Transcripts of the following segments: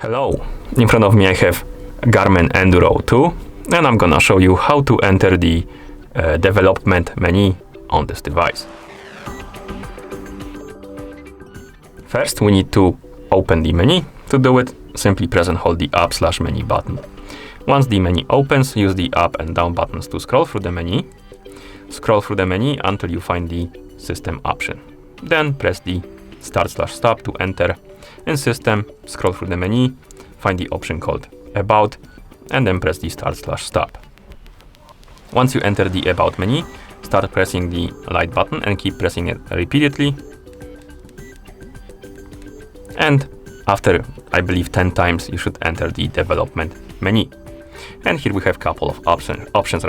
Hello, in front of me I have GARMIN Enduro 2 and I'm gonna show you how to enter the development menu on this device. First we need to open the menu. To do it, simply press and hold the up/menu button. Once the menu opens, use the up and down buttons to scroll through the menu. Scroll through the menu until you find the system option. Then press the start/stop to enter. In system, scroll through the menu, find the option called about, and then press the start/stop. Once you enter the about menu, start pressing the light button and keep pressing it repeatedly. And after, I believe, 10 times, you should enter the development menu. And here we have a couple of options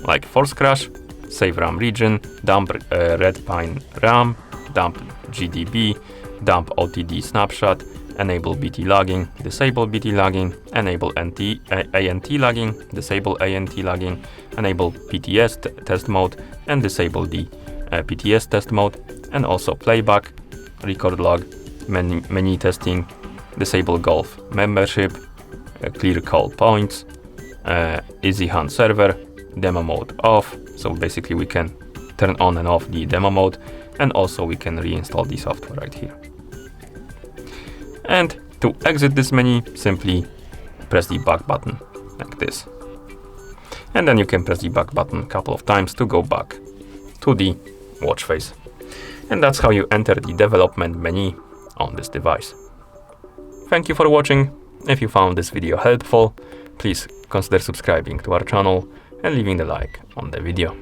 like force crash, save RAM region, dump red pine RAM, dump GDB, dump OTD snapshot, enable BT logging, disable BT logging, enable ANT logging, disable ANT logging, enable PTS test mode, and disable the PTS test mode, and also playback, record log, menu testing, disable golf membership, clear call points, easy hunt server, demo mode off. So basically we can turn on and off the demo mode, and also we can reinstall the software right here. And to exit this menu, simply press the back button like this. And then you can press the back button a couple of times to go back to the watch face. And that's how you enter the development menu on this device. Thank you for watching. If you found this video helpful, please consider subscribing to our channel and leaving the like on the video.